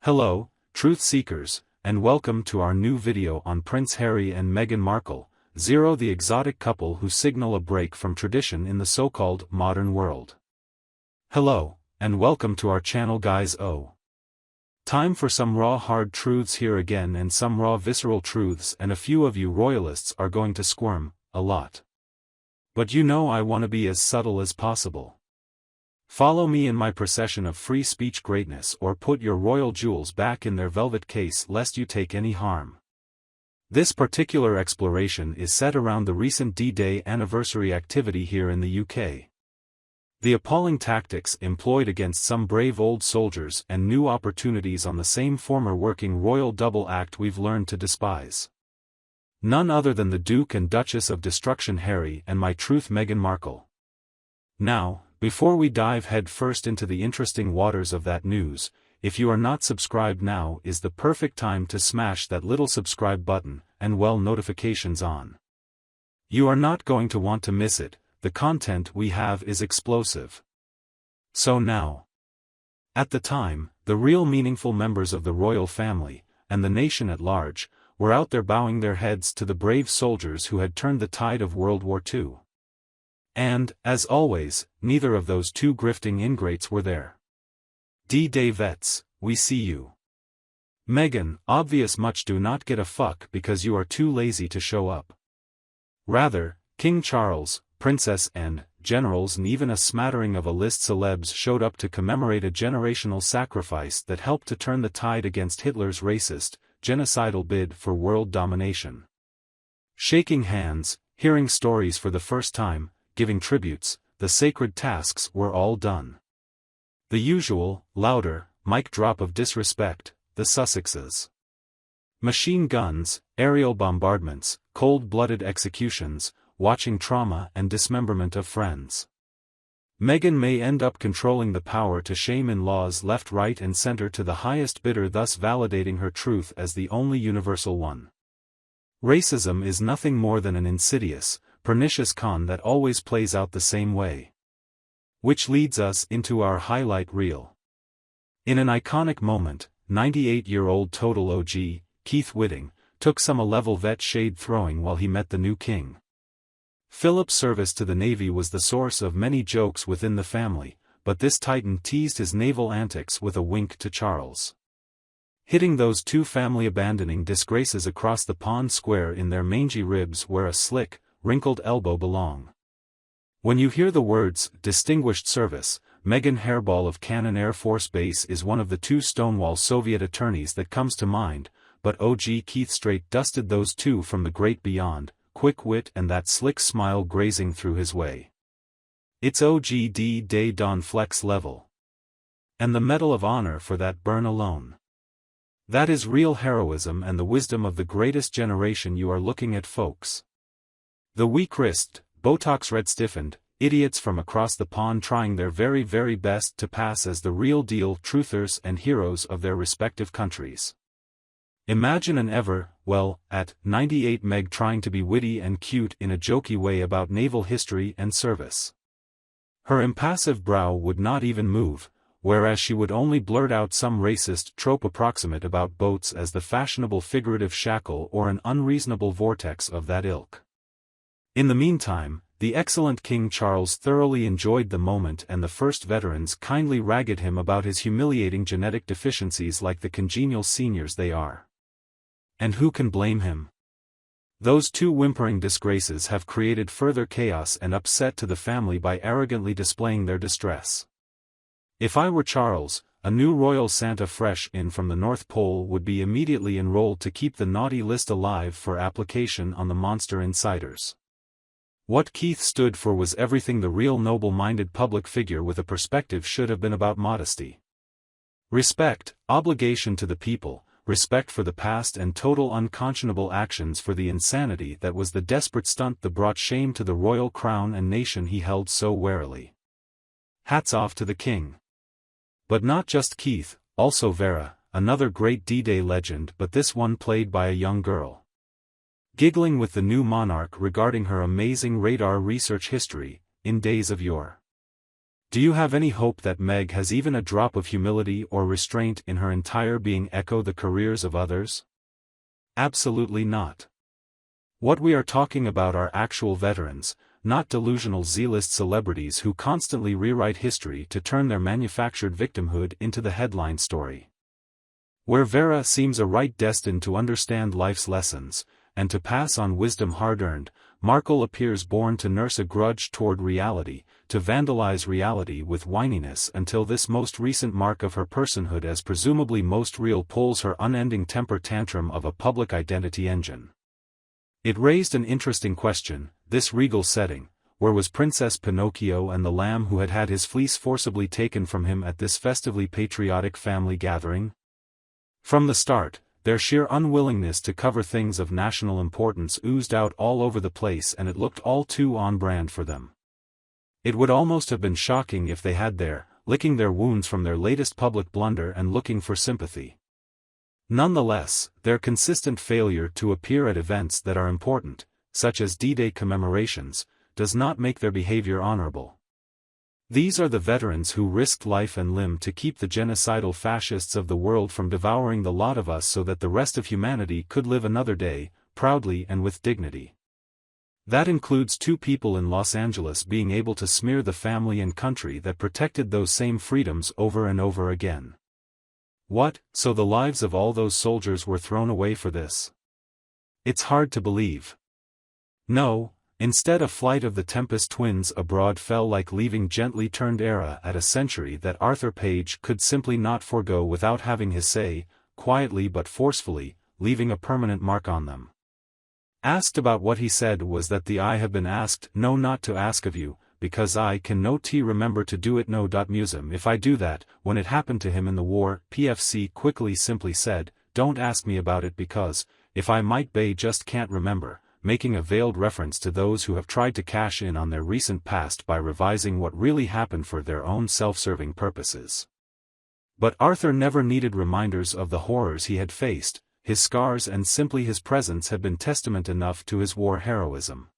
Hello, truth seekers, and welcome to our new video on Prince Harry and Meghan Markle, the exotic couple who signal a break from tradition in the so-called modern world. Hello, and welcome to our channel guys. Time for some raw hard truths here again, and some raw visceral truths, and a few of you royalists are going to squirm, a lot. But you know I want to be as subtle as possible. Follow me in my procession of free speech greatness, or put your royal jewels back in their velvet case lest you take any harm. This particular exploration is set around the recent D-Day anniversary activity here in the UK. The appalling tactics employed against some brave old soldiers and new opportunities on the same former working royal double act we've learned to despise. None other than the Duke and Duchess of Destruction Harry and my truth Meghan Markle. Now, before we dive head first into the interesting waters of that news, if you are not subscribed, now is the perfect time to smash that little subscribe button, and notifications on. You are not going to want to miss it. The content we have is explosive. So now. At the time, the real meaningful members of the royal family, and the nation at large, were out there bowing their heads to the brave soldiers who had turned the tide of World War II. And, as always, neither of those two grifting ingrates were there. D-Day vets, we see you. Meghan, obvious much do not get a fuck because you are too lazy to show up. Rather, King Charles, Princess and generals and even a smattering of A-list celebs showed up to commemorate a generational sacrifice that helped to turn the tide against Hitler's racist, genocidal bid for world domination. Shaking hands, hearing stories for the first time, giving tributes, the sacred tasks were all done. The usual, louder, mic drop of disrespect, the Sussexes. Machine guns, aerial bombardments, cold-blooded executions, watching trauma and dismemberment of friends. Meghan may end up controlling the power to shame in-laws left, right and center to the highest bidder, thus validating her truth as the only universal one. Racism is nothing more than an insidious, pernicious con that always plays out the same way. Which leads us into our highlight reel. In an iconic moment, 98-year-old total OG, Keith Whitting, took some A-level vet shade throwing while he met the new king. Philip's service to the Navy was the source of many jokes within the family, but this titan teased his naval antics with a wink to Charles. Hitting those two family-abandoning disgraces across the pond square in their mangy ribs where a slick, wrinkled elbow belong. When you hear the words, distinguished service, Meghan Hairball of Cannon Air Force Base is one of the two Stonewall Soviet attorneys that comes to mind, but OG Keith straight dusted those two from the great beyond, quick wit and that slick smile grazing through his way. It's OG D-Day Don Flex level. And the Medal of Honor for that burn alone. That is real heroism and the wisdom of the greatest generation you are looking at, folks. The weak-wristed, Botox red-stiffened, idiots from across the pond trying their very, very best to pass as the real deal truthers and heroes of their respective countries. Imagine an at 98 Meg trying to be witty and cute in a jokey way about naval history and service. Her impassive brow would not even move, whereas she would only blurt out some racist trope approximate about boats as the fashionable figurative shackle or an unreasonable vortex of that ilk. In the meantime, the excellent King Charles thoroughly enjoyed the moment, and the first veterans kindly ragged him about his humiliating genetic deficiencies like the congenial seniors they are. And who can blame him? Those two whimpering disgraces have created further chaos and upset to the family by arrogantly displaying their distress. If I were Charles, a new royal Santa fresh in from the North Pole would be immediately enrolled to keep the naughty list alive for application on the monster insiders. What Keith stood for was everything the real noble-minded public figure with a perspective should have been about: modesty, respect, obligation to the people, respect for the past, and total unconscionable actions for the insanity that was the desperate stunt that brought shame to the royal crown and nation he held so warily. Hats off to the king. But not just Keith, also Vera, another great D-Day legend, but this one played by a young girl. Giggling with the new monarch regarding her amazing radar research history, in days of yore. Do you have any hope that Meg has even a drop of humility or restraint in her entire being echo the careers of others? Absolutely not. What we are talking about are actual veterans, not delusional Z-list celebrities who constantly rewrite history to turn their manufactured victimhood into the headline story. Where Vera seems a right destined to understand life's lessons, and to pass on wisdom hard-earned, Markle appears born to nurse a grudge toward reality, to vandalize reality with whininess until this most recent mark of her personhood as presumably most real pulls her unending temper tantrum of a public identity engine. It raised an interesting question, this regal setting: where was Princess Pinocchio and the lamb who had had his fleece forcibly taken from him at this festively patriotic family gathering? From the start, their sheer unwillingness to cover things of national importance oozed out all over the place, and it looked all too on brand for them. It would almost have been shocking if they had licking their wounds from their latest public blunder and looking for sympathy. Nonetheless, their consistent failure to appear at events that are important, such as D-Day commemorations, does not make their behavior honorable. These are the veterans who risked life and limb to keep the genocidal fascists of the world from devouring the lot of us so that the rest of humanity could live another day, proudly and with dignity. That includes 2 people in Los Angeles being able to smear the family and country that protected those same freedoms over and over again. What, so the lives of all those soldiers were thrown away for this? It's hard to believe. No. Instead, a flight of the Tempest twins abroad fell like leaving gently turned era at a century that Arthur Page could simply not forego without having his say, quietly but forcefully, leaving a permanent mark on them. Asked about what he said was that I have been asked no not to ask of you, because I can no remember to do it no. Musem if I do that, when it happened to him in the war, PFC quickly simply said, don't ask me about it because, if I might just can't remember, making a veiled reference to those who have tried to cash in on their recent past by revising what really happened for their own self-serving purposes. But Arthur never needed reminders of the horrors he had faced. His scars and simply his presence had been testament enough to his war heroism.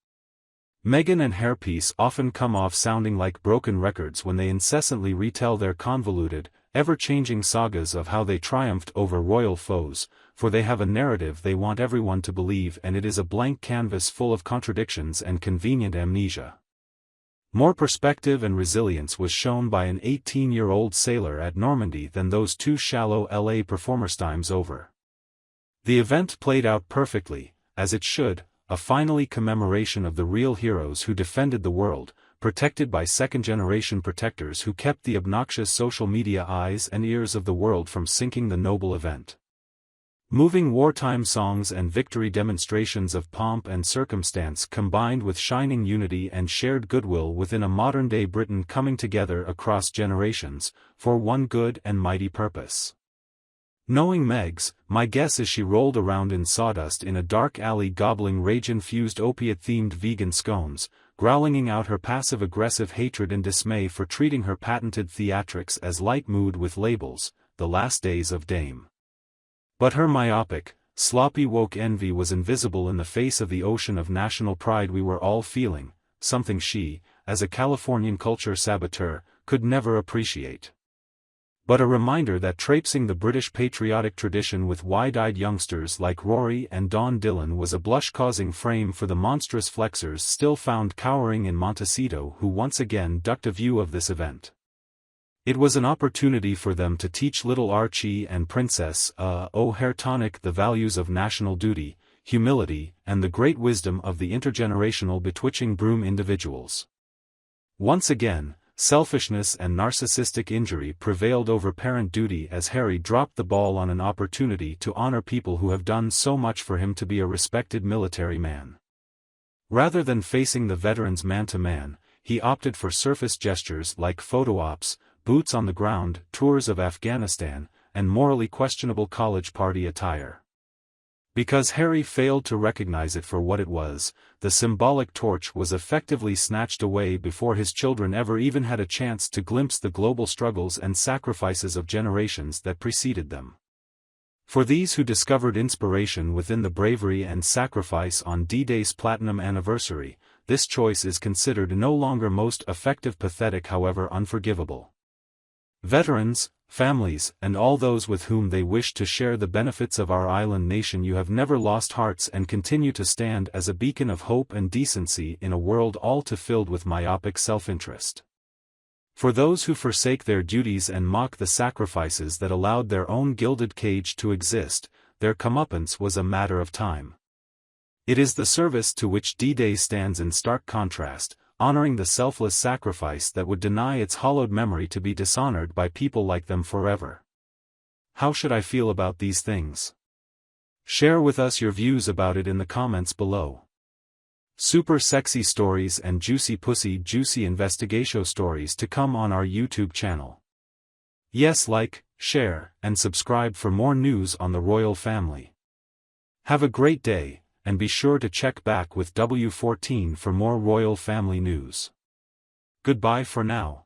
Meghan and Hairpiece often come off sounding like broken records when they incessantly retell their convoluted, ever-changing sagas of how they triumphed over royal foes, for they have a narrative they want everyone to believe, and it is a blank canvas full of contradictions and convenient amnesia. More perspective and resilience was shown by an 18-year-old sailor at Normandy than those 2 shallow LA performers times over. The event played out perfectly, as it should, a finally commemoration of the real heroes who defended the world, protected by second-generation protectors who kept the obnoxious social media eyes and ears of the world from sinking the noble event. Moving wartime songs and victory demonstrations of pomp and circumstance combined with shining unity and shared goodwill within a modern-day Britain coming together across generations, for one good and mighty purpose. Knowing Megs, my guess is she rolled around in sawdust in a dark alley gobbling rage-infused opiate-themed vegan scones, growling out her passive-aggressive hatred and dismay for treating her patented theatrics as light mood with labels, the last days of Dame. But her myopic, sloppy woke envy was invisible in the face of the ocean of national pride we were all feeling, something she, as a Californian culture saboteur, could never appreciate. But a reminder that traipsing the British patriotic tradition with wide-eyed youngsters like Rory and Dawn Dillon was a blush-causing frame for the monstrous flexers still found cowering in Montecito, who once again ducked a view of this event. It was an opportunity for them to teach little Archie and Princess O'Hare-Tonic the values of national duty, humility, and the great wisdom of the intergenerational betwitching broom individuals. Once again, selfishness and narcissistic injury prevailed over parent duty as Harry dropped the ball on an opportunity to honor people who have done so much for him to be a respected military man. Rather than facing the veterans man-to-man, he opted for surface gestures like photo ops, boots on the ground, tours of Afghanistan, and morally questionable college party attire. Because Harry failed to recognize it for what it was, the symbolic torch was effectively snatched away before his children ever even had a chance to glimpse the global struggles and sacrifices of generations that preceded them. For these who discovered inspiration within the bravery and sacrifice on D-Day's platinum anniversary, this choice is considered no longer most effective, pathetic, however unforgivable. Veterans, families, and all those with whom they wish to share the benefits of our island nation, you have never lost hearts and continue to stand as a beacon of hope and decency in a world all too filled with myopic self-interest. For those who forsake their duties and mock the sacrifices that allowed their own gilded cage to exist, their comeuppance was a matter of time. It is the service to which D-Day stands in stark contrast, honoring the selfless sacrifice that would deny its hallowed memory to be dishonored by people like them forever. How should I feel about these things? Share with us your views about it in the comments below. Super sexy stories and juicy investigation stories to come on our YouTube channel. Yes, like, share, and subscribe for more news on the royal family. Have a great day, and be sure to check back with W14 for more royal family news. Goodbye for now.